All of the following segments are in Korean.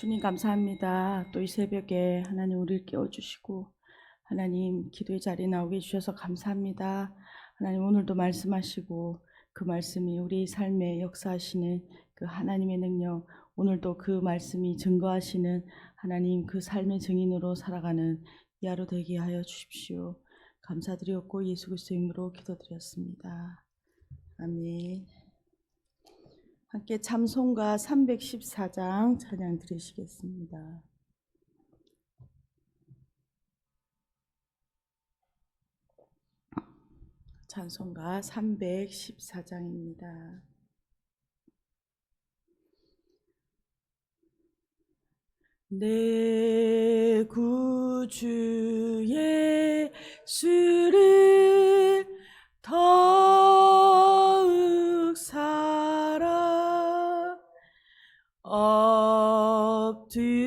주님 감사합니다. 또 이 새벽에 하나님 우리를 깨워주시고 하나님 기도의 자리에 나오게 해주셔서 감사합니다. 하나님 오늘도 말씀하시고 그 말씀이 우리 삶에 역사하시는 그 하나님의 능력, 오늘도 그 말씀이 증거하시는 하나님 그 삶의 증인으로 살아가는 이 하루 되게 하여 주십시오. 감사드렸고 예수 그리스도의 이름으로 기도드렸습니다. 아멘. 함께 찬송가 314장 찬양 드리시겠습니다. 찬송가 314장입니다. 내 구주 예수를 더욱 사랑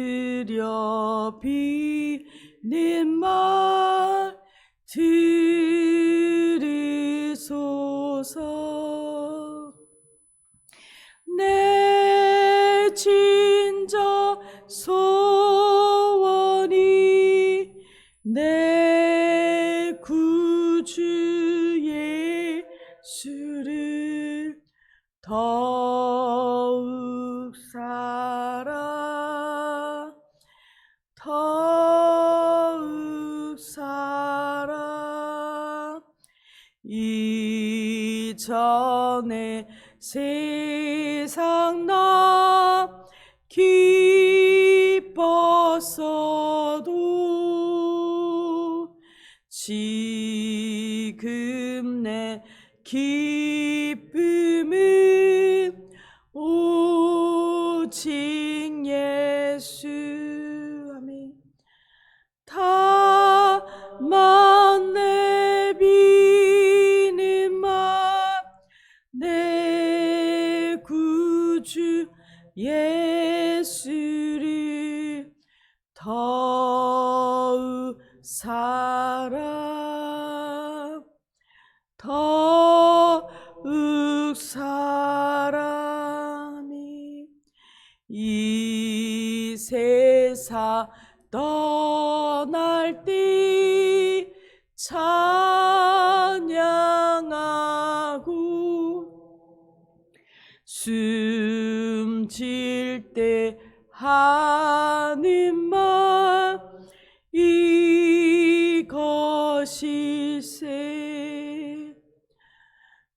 엎드려 비는 말 들으소서. 내 진정 소원이 내 구주 예수를 더욱 사랑 더욱 사랑 이전에 세상 나 기뻤어도 지금 내 기쁨은 오직 예수. 아멘. 다만 내 비는 말 내 구주 예수를 더욱 사랑 더욱 사랑이 이 세상 떠날 때 찬양하고 숨질 때 하는 말 이것일세.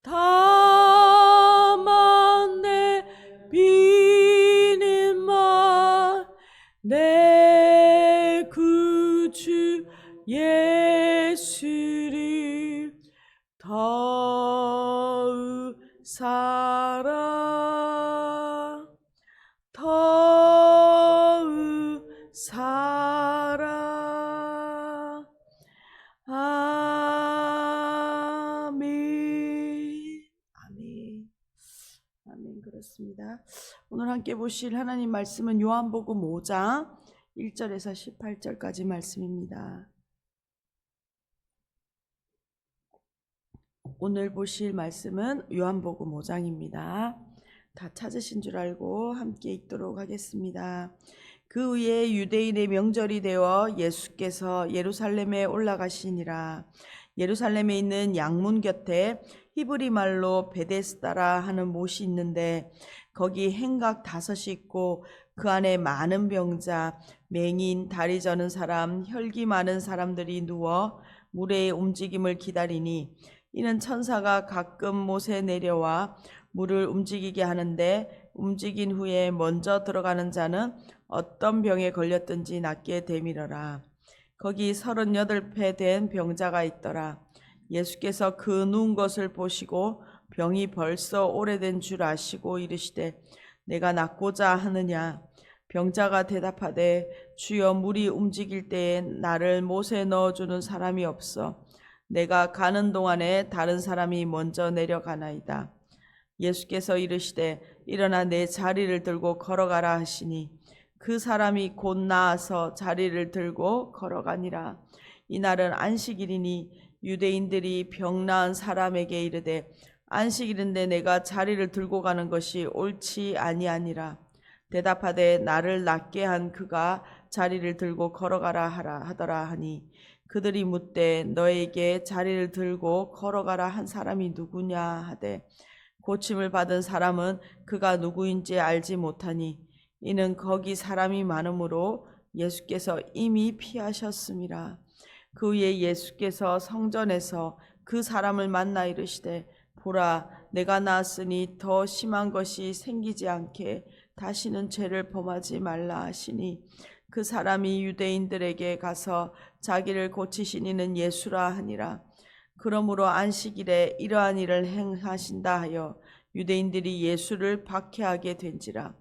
다만 내 비는 말 내 구주 예수를 더욱 사랑 더욱 사랑. 아멘. 아멘. 아멘. 그렇습니다. 오늘 함께 보실 하나님 말씀은 요한복음 5장 1절에서 18절까지 말씀입니다. 오늘 보실 말씀은 요한복음 5장입니다. 다 찾으신 줄 알고 함께 읽도록 하겠습니다. 그 후에 유대인의 명절이 되어 예수께서 예루살렘에 올라가시니라. 예루살렘에 있는 양문 곁에 히브리 말로 베데스다라 하는 못이 있는데 거기 행각 5이 있고 그 안에 많은 병자, 맹인, 다리 저는 사람, 혈기 많은 사람들이 누워 물의 움직임을 기다리니 이는 천사가 가끔 못에 내려와 물을 움직이게 하는데 움직인 후에 먼저 들어가는 자는 어떤 병에 걸렸든지 낫게 되밀어라. 거기 38배 된 병자가 있더라. 예수께서 그 누운 것을 보시고 병이 벌써 오래된 줄 아시고 이르시되 내가 낫고자 하느냐. 병자가 대답하되 주여 물이 움직일 때에 나를 못에 넣어주는 사람이 없어 내가 가는 동안에 다른 사람이 먼저 내려가나이다. 예수께서 이르시되 일어나 내 자리를 들고 걸어가라 하시니 그 사람이 곧 나아서 자리를 들고 걸어가니라. 이날은 안식일이니 유대인들이 병 나은 사람에게 이르되 안식일인데 내가 자리를 들고 가는 것이 옳지 아니하니라. 대답하되 나를 낫게 한 그가 자리를 들고 걸어가라 하더라 하니 그들이 묻되 너에게 자리를 들고 걸어가라 한 사람이 누구냐 하되 고침을 받은 사람은 그가 누구인지 알지 못하니 이는 거기 사람이 많으므로 예수께서 이미 피하셨음이라. 그 후에 예수께서 성전에서 그 사람을 만나 이르시되 보라 내가 나았으니 더 심한 것이 생기지 않게 다시는 죄를 범하지 말라 하시니 그 사람이 유대인들에게 가서 자기를 고치신 이는 예수라 하니라. 그러므로 안식일에 이러한 일을 행하신다 하여 유대인들이 예수를 박해하게 된지라.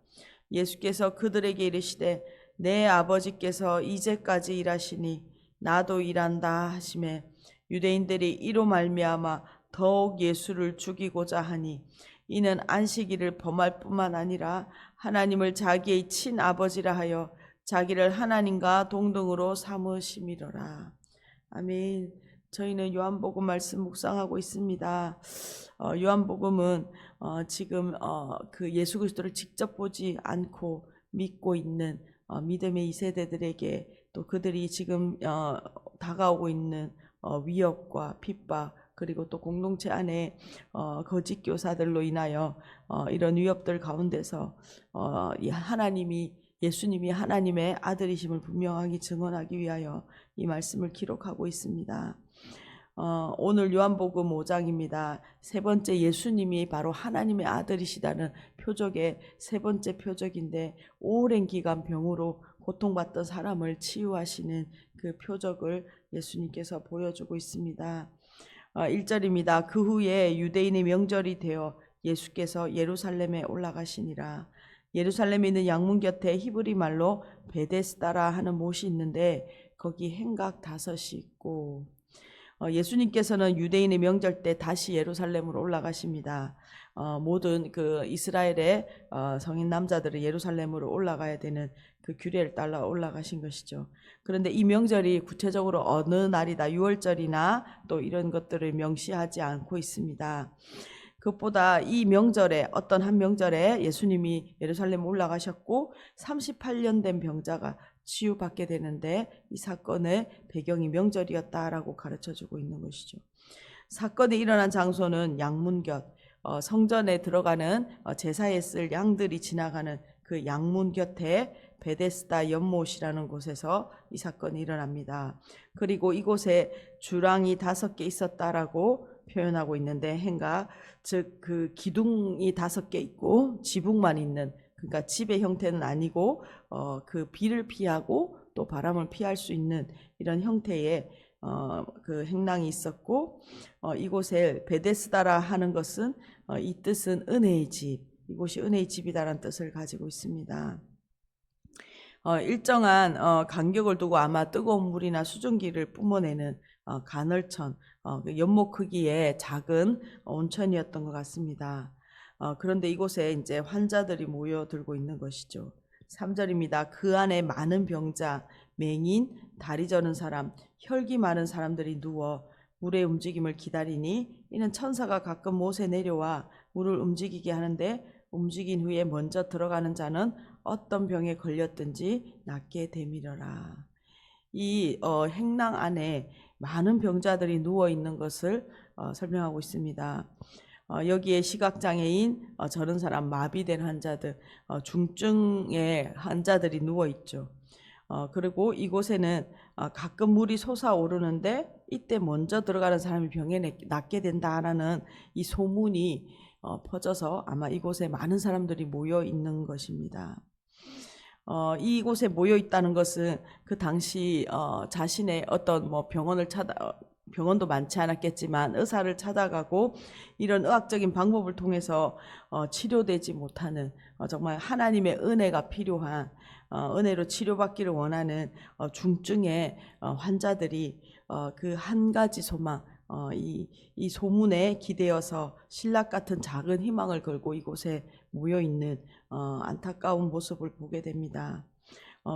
예수께서 그들에게 이르시되 내 아버지께서 이제까지 일하시니 나도 일한다 하시매 유대인들이 이로 말미암아 더욱 예수를 죽이고자 하니 이는 안식일을 범할 뿐만 아니라 하나님을 자기의 친아버지라 하여 자기를 하나님과 동등으로 삼으심이로라. 아멘. 저희는 요한복음 말씀 묵상하고 있습니다. 요한복음은 지금 그 예수 그리스도를 직접 보지 않고 믿고 있는 믿음의 2세대들에게 또 그들이 지금 다가오고 있는 위협과 핍박 그리고 또 공동체 안에 거짓 교사들로 인하여 이런 위협들 가운데서 예수님이 하나님의 아들이심을 분명하게 증언하기 위하여 이 말씀을 기록하고 있습니다. 오늘 요한복음 5장입니다. 세 번째 예수님이 바로 하나님의 아들이시다는 표적의 세 번째 표적인데 오랜 기간 병으로 고통받던 사람을 치유하시는 그 표적을 예수님께서 보여주고 있습니다. 1절입니다. 그 후에 유대인의 명절이 되어 예수께서 예루살렘에 올라가시니라. 예루살렘에 있는 양문 곁에 히브리 말로 베데스다라 하는 못이 있는데 거기 행각 5이 있고 예수님께서는 유대인의 명절 때 다시 예루살렘으로 올라가십니다. 모든 그 이스라엘의 성인 남자들은 예루살렘으로 올라가야 되는 그 규례를 따라 올라가신 것이죠. 그런데 이 명절이 구체적으로 어느 날이다, 6월절이나 또 이런 것들을 명시하지 않고 있습니다. 그것보다 이 명절에 어떤 한 명절에 예수님이 예루살렘 올라가셨고 38년 된 병자가 치유받게 되는데 이 사건의 배경이 명절이었다라고 가르쳐주고 있는 것이죠. 사건이 일어난 장소는 양문 곁, 성전에 들어가는 제사에 쓸 양들이 지나가는 그 양문 곁에 베데스다 연못이라는 곳에서 이 사건이 일어납니다. 그리고 이곳에 주랑이 5개 있었다라고 표현하고 있는데 행각, 즉 그 기둥이 5개 있고 지붕만 있는, 그러니까 집의 형태는 아니고 그 비를 피하고 또 바람을 피할 수 있는 이런 형태의 그 행랑이 있었고 이곳에 베데스다라 하는 것은 이 뜻은 은혜의 집, 이곳이 은혜의 집이다라는 뜻을 가지고 있습니다. 일정한 간격을 두고 아마 뜨거운 물이나 수증기를 뿜어내는 간헐천, 연못 크기의 작은 온천이었던 것 같습니다. 그런데 이곳에 이제 환자들이 모여들고 있는 것이죠. 3절입니다. 그 안에 많은 병자, 맹인, 다리 저는 사람, 혈기 많은 사람들이 누워 물의 움직임을 기다리니 이는 천사가 가끔 못에 내려와 물을 움직이게 하는데 움직인 후에 먼저 들어가는 자는 어떤 병에 걸렸든지 낫게 되밀어라. 이 행랑 안에 많은 병자들이 누워 있는 것을 설명하고 있습니다. 여기에 시각장애인, 저런 사람, 마비된 환자들, 중증의 환자들이 누워 있죠. 그리고 이곳에는 가끔 물이 솟아오르는데 이때 먼저 들어가는 사람이 병에 낫게 된다라는 이 소문이 퍼져서 아마 이곳에 많은 사람들이 모여 있는 것입니다. 이곳에 모여 있다는 것은 그 당시 자신의 어떤 병원도 많지 않았겠지만 의사를 찾아가고 이런 의학적인 방법을 통해서 치료되지 못하는 정말 하나님의 은혜가 필요한 은혜로 치료받기를 원하는 중증의 환자들이 그 한 가지 소망, 이 소문에 기대어서 신락 같은 작은 희망을 걸고 이곳에 모여 있는 안타까운 모습을 보게 됩니다.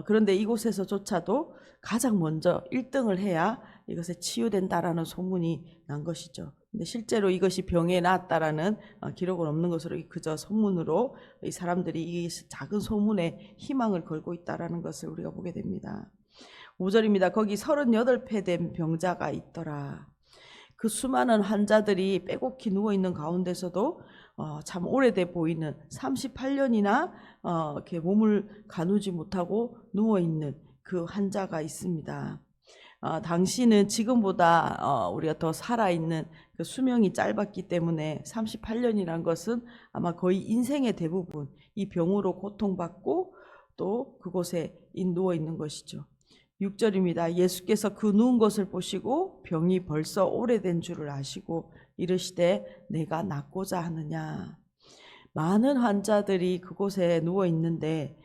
그런데 이곳에서조차도 가장 먼저 1등을 해야 이것에 치유된다라는 소문이 난 것이죠. 근데 실제로 이것이 병에 나았다라는 기록은 없는 것으로 그저 소문으로 이 사람들이 이 작은 소문에 희망을 걸고 있다라는 것을 우리가 보게 됩니다. 5절입니다. 거기 38폐 된 병자가 있더라. 그 수많은 환자들이 빼곡히 누워있는 가운데서도 참 오래돼 보이는 38년이나 이렇게 몸을 가누지 못하고 누워있는 그 환자가 있습니다. 당시는 지금보다 우리가 더 살아있는 그 수명이 짧았기 때문에 38년이란 것은 아마 거의 인생의 대부분 이 병으로 고통받고 또 그곳에 누워있는 것이죠. 6절입니다. 예수께서 그 누운 것을 보시고 병이 벌써 오래된 줄을 아시고 이르시되 내가 낫고자 하느냐. 많은 환자들이 그곳에 누워 있는데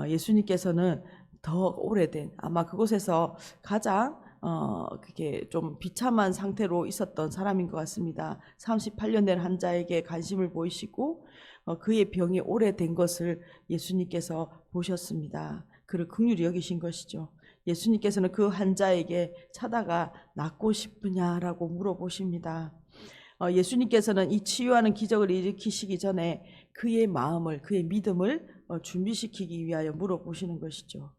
예수님께서는 더 오래된, 아마 그곳에서 가장 그게 좀 비참한 상태로 있었던 사람인 것 같습니다. 38년 된 환자에게 관심을 보이시고 그의 병이 오래된 것을 예수님께서 보셨습니다. 그를 긍휼히 여기신 것이죠. 예수님께서는 그 환자에게 차다가 낫고 싶으냐라고 물어보십니다. 예수님께서는 이 치유하는 기적을 일으키시기 전에 그의 마음을, 그의 믿음을 준비시키기 위하여 물어보시는 것이죠.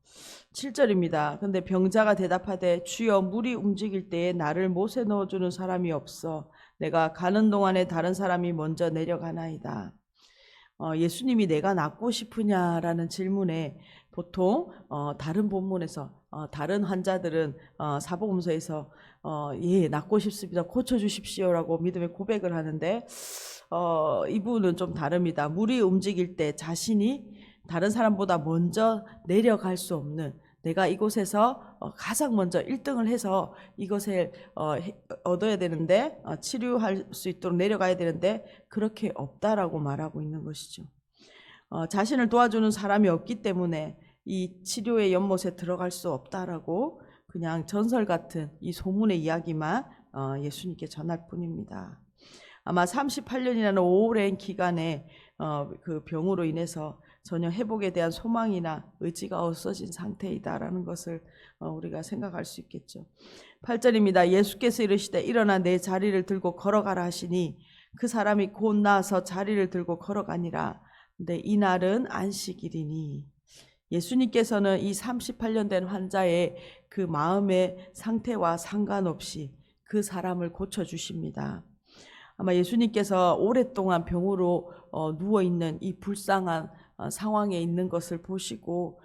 7절입니다. 근데 병자가 대답하되 주여 물이 움직일 때에 나를 못에 넣어주는 사람이 없어 내가 가는 동안에 다른 사람이 먼저 내려가나이다. 예수님이 내가 낫고 싶으냐라는 질문에 보통 다른 본문에서 다른 환자들은 사복음서에서 예 낫고 싶습니다 고쳐주십시오라고 믿음의 고백을 하는데 이분은 좀 다릅니다. 물이 움직일 때 자신이 다른 사람보다 먼저 내려갈 수 없는, 내가 이곳에서 가장 먼저 1등을 해서 이것을 얻어야 되는데 치료할 수 있도록 내려가야 되는데 그렇게 없다라고 말하고 있는 것이죠. 자신을 도와주는 사람이 없기 때문에 이 치료의 연못에 들어갈 수 없다라고 그냥 전설 같은 이 소문의 이야기만 예수님께 전할 뿐입니다. 아마 38년이라는 오랜 기간에 그 병으로 인해서 전혀 회복에 대한 소망이나 의지가 없어진 상태이다라는 것을 우리가 생각할 수 있겠죠. 8절입니다. 예수께서 이르시되 일어나 내 자리를 들고 걸어가라 하시니 그 사람이 곧 나아서 자리를 들고 걸어가니라. 근데 이날은 안식일이니 예수님께서는 이 38년 된 환자의 그 마음의 상태와 상관없이 그 사람을 고쳐주십니다. 아마 예수님께서 오랫동안 병으로 누워있는 이 불쌍한 상황에 있는 것을 보시고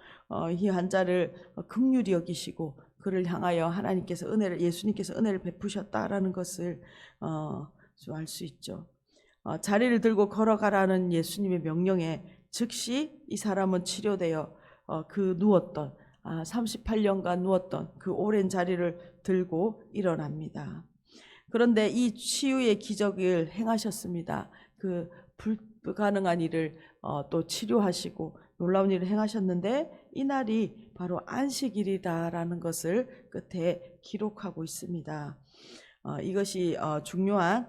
이 환자를 긍휼히 여기시고 그를 향하여 하나님께서 예수님께서 은혜를 베푸셨다라는 것을 좀 알 수 있죠. 자리를 들고 걸어가라는 예수님의 명령에 즉시 이 사람은 치료되어 그 누웠던 38년간 누웠던 그 오랜 자리를 들고 일어납니다. 그런데 이 치유의 기적을 행하셨습니다. 그 불가능한 일을 또 치료하시고 놀라운 일을 행하셨는데 이날이 바로 안식일이다라는 것을 끝에 기록하고 있습니다. 이것이 중요한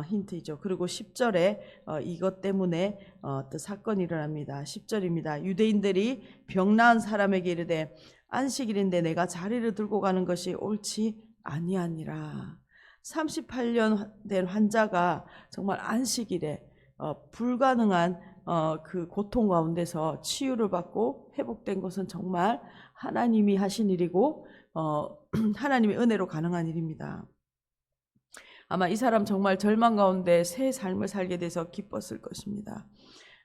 힌트이죠. 그리고 10절에 이것 때문에 또 사건이 일어납니다. 10절입니다. 유대인들이 병 나은 사람에게 이르되 안식일인데 내가 자리를 들고 가는 것이 옳지 아니하니라. 38년 된 환자가 정말 안식일에 불가능한 그 고통 가운데서 치유를 받고 회복된 것은 정말 하나님이 하신 일이고 하나님의 은혜로 가능한 일입니다. 아마 이 사람 정말 절망 가운데 새 삶을 살게 돼서 기뻤을 것입니다.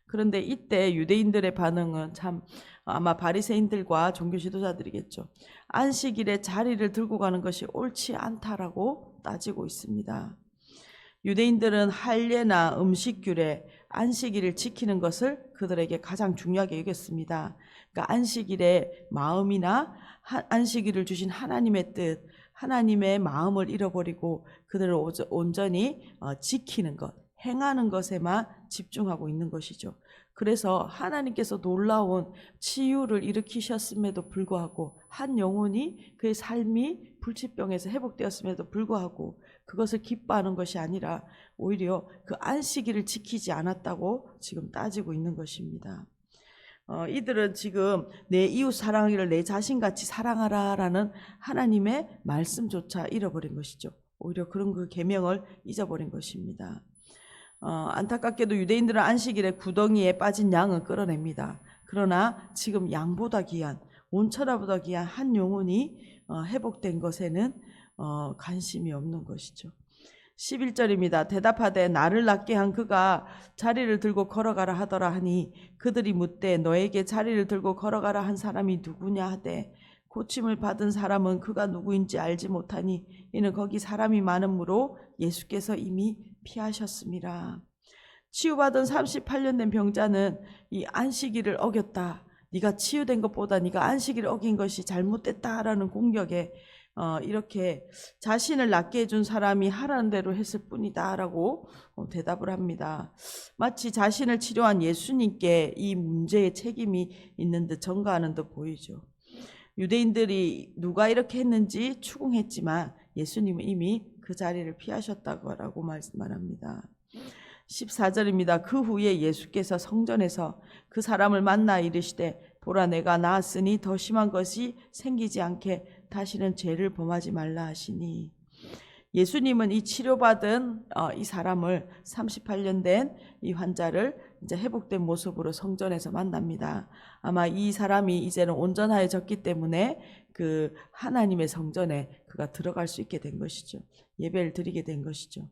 그런데 이때 유대인들의 반응은 참 아마 바리새인들과 종교 지도자들이겠죠. 안식일에 자리를 들고 가는 것이 옳지 않다라고 따지고 있습니다. 유대인들은 할례나 음식규례, 안식일을 지키는 것을 그들에게 가장 중요하게 여겼습니다. 그러니까 안식일의 마음이나 안식일을 주신 하나님의 뜻, 하나님의 마음을 잃어버리고 그들을 온전히 지키는 것, 행하는 것에만 집중하고 있는 것이죠. 그래서 하나님께서 놀라운 치유를 일으키셨음에도 불구하고 한 영혼이 그의 삶이 불치병에서 회복되었음에도 불구하고 그것을 기뻐하는 것이 아니라 오히려 그 안식일을 지키지 않았다고 지금 따지고 있는 것입니다. 이들은 지금 내 이웃 사랑하기를 내 자신같이 사랑하라라는 하나님의 말씀조차 잃어버린 것이죠. 오히려 그런 그 계명을 잊어버린 것입니다. 안타깝게도 유대인들은 안식일에 구덩이에 빠진 양을 끌어냅니다. 그러나 지금 양보다 귀한, 온천하보다 귀한 한 영혼이 회복된 것에는 관심이 없는 것이죠. 11절입니다. 대답하되 나를 낫게 한 그가 자리를 들고 걸어가라 하더라 하니 그들이 묻되 너에게 자리를 들고 걸어가라 한 사람이 누구냐 하되 고침을 받은 사람은 그가 누구인지 알지 못하니 이는 거기 사람이 많으므로 예수께서 이미 피하셨습니다. 치유받은 38년 된 병자는 이 안식일을 어겼다. 네가 치유된 것보다 네가 안식일을 어긴 것이 잘못됐다라는 공격에 이렇게 자신을 낫게 해준 사람이 하라는 대로 했을 뿐이다 라고 대답을 합니다. 마치 자신을 치료한 예수님께 이 문제에 책임이 있는 듯 전가하는 듯 보이죠. 유대인들이 누가 이렇게 했는지 추궁했지만 예수님은 이미 그 자리를 피하셨다고 말합니다. 14절입니다. 그 후에 예수께서 성전에서 그 사람을 만나 이르시되 보라 내가 나았으니 더 심한 것이 생기지 않게 다시는 죄를 범하지 말라 하시니 예수님은 이 치료받은 이 사람을 38년 된 이 환자를 이제 회복된 모습으로 성전에서 만납니다. 아마 이 사람이 이제는 온전하여졌기 때문에 그 하나님의 성전에 그가 들어갈 수 있게 된 것이죠. 예배를 드리게 된 것이죠.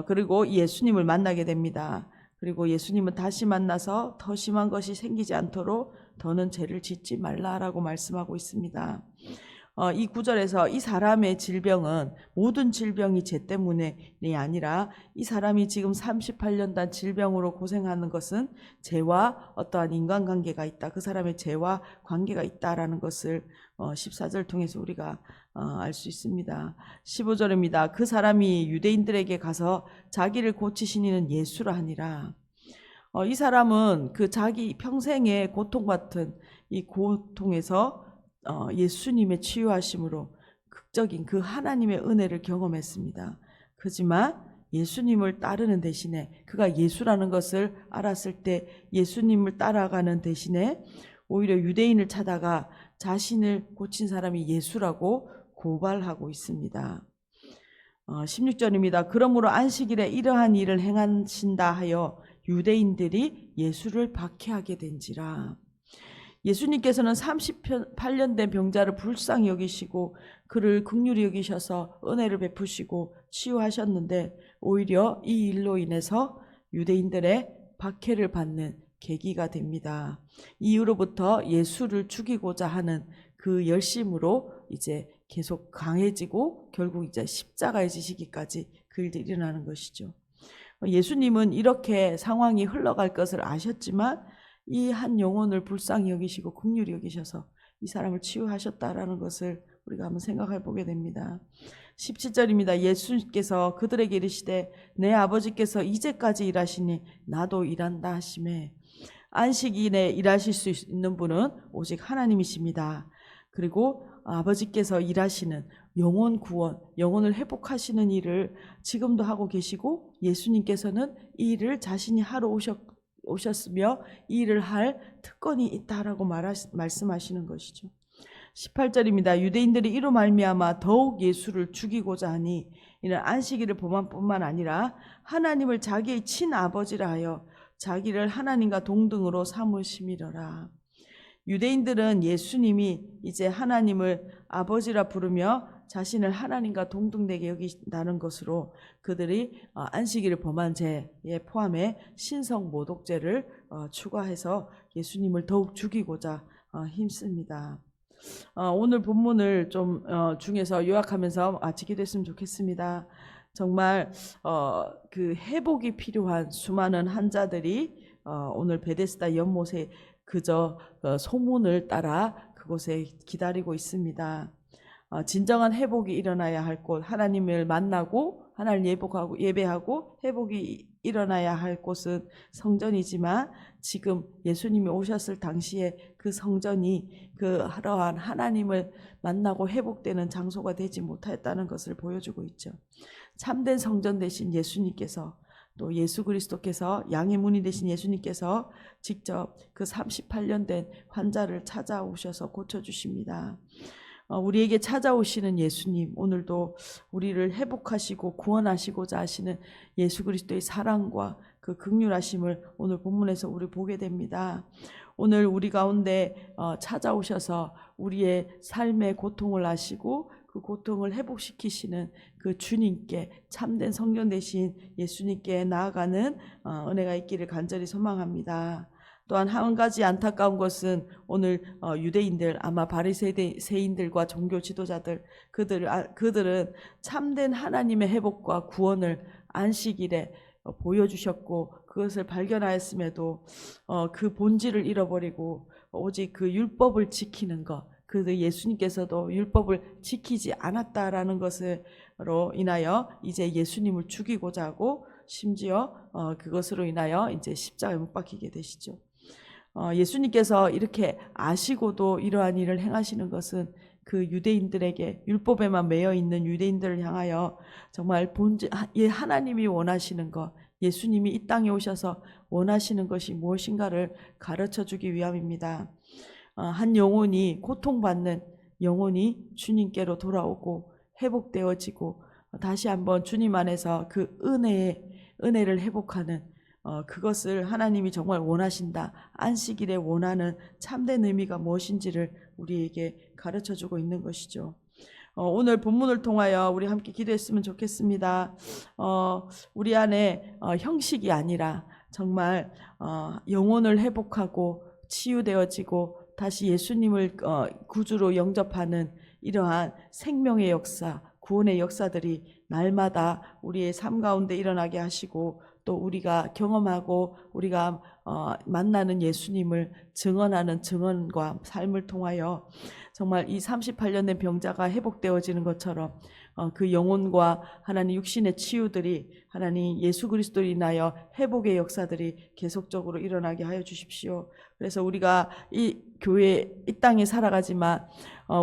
그리고 예수님을 만나게 됩니다. 그리고 예수님은 다시 만나서 더 심한 것이 생기지 않도록 더는 죄를 짓지 말라라고 말씀하고 있습니다. 이 구절에서 이 사람의 질병은 모든 질병이 죄 때문이 아니라 이 사람이 지금 38년간 질병으로 고생하는 것은 죄와 어떠한 인간관계가 있다. 그 사람의 죄와 관계가 있다라는 것을 14절 통해서 우리가 알 수 있습니다. 15절입니다. 그 사람이 유대인들에게 가서 자기를 고치신 이는 예수라 하니라. 이 사람은 그 자기 평생의 고통 같은 이 고통에서 예수님의 치유하심으로 극적인 그 하나님의 은혜를 경험했습니다. 그렇지만 예수님을 따르는 대신에 그가 예수라는 것을 알았을 때 예수님을 따라가는 대신에 오히려 유대인을 찾아가 자신을 고친 사람이 예수라고 고발하고 있습니다. 16절입니다. 그러므로 안식일에 이러한 일을 행하신다 하여 유대인들이 예수를 박해하게 된지라. 예수님께서는 38년 된 병자를 불쌍히 여기시고 그를 긍휼히 여기셔서 은혜를 베푸시고 치유하셨는데 오히려 이 일로 인해서 유대인들의 박해를 받는 계기가 됩니다. 이후로부터 예수를 죽이고자 하는 그 열심으로 이제 계속 강해지고 결국 이제 십자가에 지시기까지 그 일들이 일어나는 것이죠. 예수님은 이렇게 상황이 흘러갈 것을 아셨지만 이 한 영혼을 불쌍히 여기시고 긍휼히 여기셔서 이 사람을 치유하셨다라는 것을 우리가 한번 생각해 보게 됩니다. 17절입니다. 예수께서 그들에게 이르시되 내 아버지께서 이제까지 일하시니 나도 일한다 하시매 안식일에 일하실 수 있는 분은 오직 하나님이십니다. 그리고 아버지께서 일하시는 영혼 구원, 영혼을 회복하시는 일을 지금도 하고 계시고 예수님께서는 이 일을 자신이 하러 오셨으며 이 일을 할 특권이 있다라고 말씀하시는 것이죠. 18절입니다. 유대인들이 이로 말미암아 더욱 예수를 죽이고자 하니 이는 안식일을 범한 뿐만 아니라 하나님을 자기의 친아버지라 하여 자기를 하나님과 동등으로 삼으심이러라. 유대인들은 예수님이 이제 하나님을 아버지라 부르며 자신을 하나님과 동등되게 여긴다는 것으로 그들이 안식일을 범한 죄에 포함해 신성 모독죄를 추가해서 예수님을 더욱 죽이고자 힘씁니다. 오늘 본문을 좀 중에서 요약하면서 마치게 됐으면 좋겠습니다. 정말 그 회복이 필요한 수많은 환자들이 오늘 베데스다 연못에 그저 소문을 따라 그곳에 기다리고 있습니다. 진정한 회복이 일어나야 할 곳, 하나님을 만나고 하나님을 예배하고 회복이 일어나야 할 곳은 성전이지만 지금 예수님이 오셨을 당시에 그 성전이 그러한 하나님을 만나고 회복되는 장소가 되지 못했다는 것을 보여주고 있죠. 참된 성전 대신 예수님께서 또 예수 그리스도께서 양의 문이 되신 예수님께서 직접 그 38년 된 환자를 찾아오셔서 고쳐주십니다. 우리에게 찾아오시는 예수님, 오늘도 우리를 회복하시고 구원하시고자 하시는 예수 그리스도의 사랑과 그 긍휼하심을 오늘 본문에서 우리 보게 됩니다. 오늘 우리 가운데 찾아오셔서 우리의 삶의 고통을 아시고 그 고통을 회복시키시는 그 주님께, 참된 성령 되신 예수님께 나아가는 은혜가 있기를 간절히 소망합니다. 또한 한 가지 안타까운 것은 오늘 유대인들, 아마 바리새인들과 종교 지도자들, 그들은 참된 하나님의 회복과 구원을 안식일에 보여주셨고 그것을 발견하였음에도 그 본질을 잃어버리고 오직 그 율법을 지키는 것, 그 예수님께서도 율법을 지키지 않았다라는 것으로 인하여 이제 예수님을 죽이고자 하고 심지어 그것으로 인하여 이제 십자가에 못 박히게 되시죠. 예수님께서 이렇게 아시고도 이러한 일을 행하시는 것은 그 유대인들에게, 율법에만 매여 있는 유대인들을 향하여 정말 본질, 하나님이 원하시는 것, 예수님이 이 땅에 오셔서 원하시는 것이 무엇인가를 가르쳐 주기 위함입니다. 한 영혼이, 고통받는 영혼이 주님께로 돌아오고 회복되어지고 다시 한번 주님 안에서 그 은혜를 회복하는 그것을 하나님이 정말 원하신다, 안식일에 원하는 참된 의미가 무엇인지를 우리에게 가르쳐주고 있는 것이죠. 오늘 본문을 통하여 우리 함께 기도했으면 좋겠습니다. 우리 안에 형식이 아니라 정말 영혼을 회복하고 치유되어지고 다시 예수님을 구주로 영접하는 이러한 생명의 역사, 구원의 역사들이 날마다 우리의 삶 가운데 일어나게 하시고 또 우리가 경험하고 우리가 만나는 예수님을 증언하는 증언과 삶을 통하여 정말 이 38년 된 병자가 회복되어지는 것처럼 그 영혼과 하나님 육신의 치유들이 하나님 예수 그리스도로 인하여 회복의 역사들이 계속적으로 일어나게 하여 주십시오. 그래서 우리가 이 교회, 이 땅에 살아가지만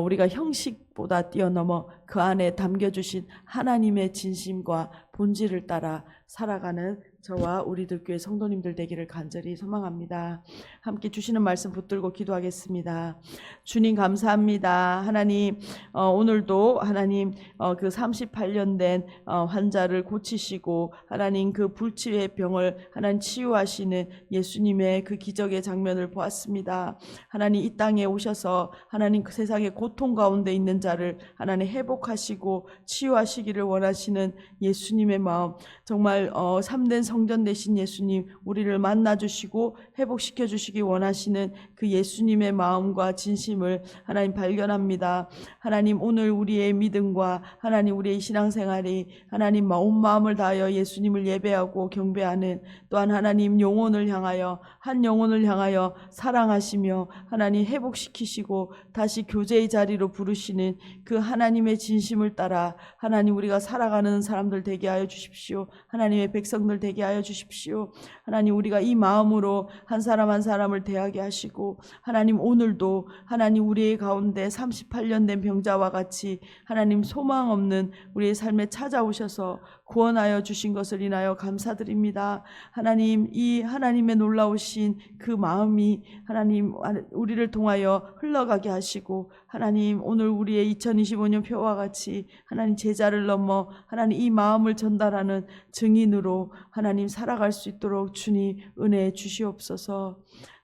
우리가 형식보다 뛰어넘어 그 안에 담겨주신 하나님의 진심과 본질을 따라 살아가는 저와 우리들 교회 성도님들 되기를 간절히 소망합니다. 함께 주시는 말씀 붙들고 기도하겠습니다. 주님 감사합니다. 하나님 오늘도 하나님 그 38년 된 환자를 고치시고 하나님 그 불치의 병을 하나님 치유하시는 예수님의 그 기적의 장면을 보았습니다. 하나님 이 땅에 오셔서 하나님 그 세상의 고통 가운데 있는 자를 하나님 회복하시고 치유하시기를 원하시는 예수님의 마음, 정말 참된 성전 되신 예수님, 우리를 만나주시고 회복시켜 주시기 원하시는 그 예수님의 마음과 진심을 하나님 발견합니다. 하나님 오늘 우리의 믿음과 하나님 우리의 신앙생활이 하나님 온 마음을 다하여 예수님을 예배하고 경배하는, 또한 하나님 영혼을 향하여, 한 영혼을 향하여 사랑하시며 하나님 회복시키시고 다시 교제의 자리로 부르시는 그 하나님의 진심을 따라 하나님 우리가 살아가는 사람들 되게 하여 주십시오. 하나님의 백성들 되게 하여 주십시오. 하나님 우리가 이 마음으로 한 사람 한 사람을 대하게 하시고 하나님 오늘도 하나님 우리의 가운데 38년 된 병자와 같이 하나님 소망 없는 우리의 삶에 찾아오셔서 구원하여 주신 것을 인하여 감사드립니다. 하나님 이 하나님의 놀라우신 그 마음이 하나님 우리를 통하여 흘러가게 하시고 하나님 오늘 우리의 2025년 표와 같이 하나님 제자를 넘어 하나님 이 마음을 전달하는 증인으로 하나님 살아갈 수 있도록 주님 은혜 주시옵소서.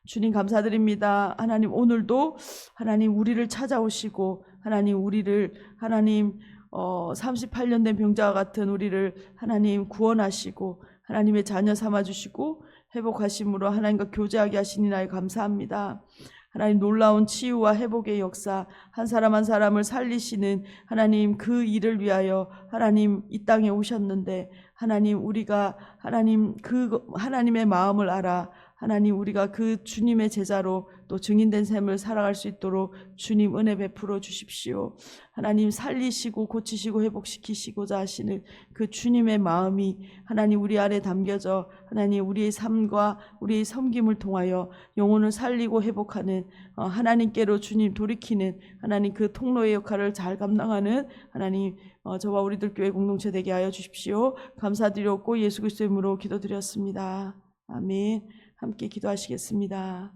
주님 감사드립니다. 하나님 오늘도 하나님 우리를 찾아오시고 하나님 우리를 하나님 38년 된 병자와 같은 우리를 하나님 구원하시고 하나님의 자녀 삼아주시고 회복하심으로 하나님과 교제하게 하시니나에 감사합니다. 하나님 놀라운 치유와 회복의 역사, 한 사람 한 사람을 살리시는 하나님 그 일을 위하여 하나님 이 땅에 오셨는데 하나님 우리가 하나님 그 하나님의 마음을 알아 하나님 우리가 그 주님의 제자로 또 증인된 삶을 살아갈 수 있도록 주님 은혜 베풀어 주십시오. 하나님 살리시고 고치시고 회복시키시고자 하시는 그 주님의 마음이 하나님 우리 안에 담겨져 하나님 우리의 삶과 우리의 섬김을 통하여 영혼을 살리고 회복하는 하나님께로 주님 돌이키는 하나님 그 통로의 역할을 잘 감당하는 하나님 저와 우리들 교회 공동체 되게 하여 주십시오. 감사드렸고 예수 그리스도의 이름으로 기도드렸습니다. 아멘. 함께 기도하시겠습니다.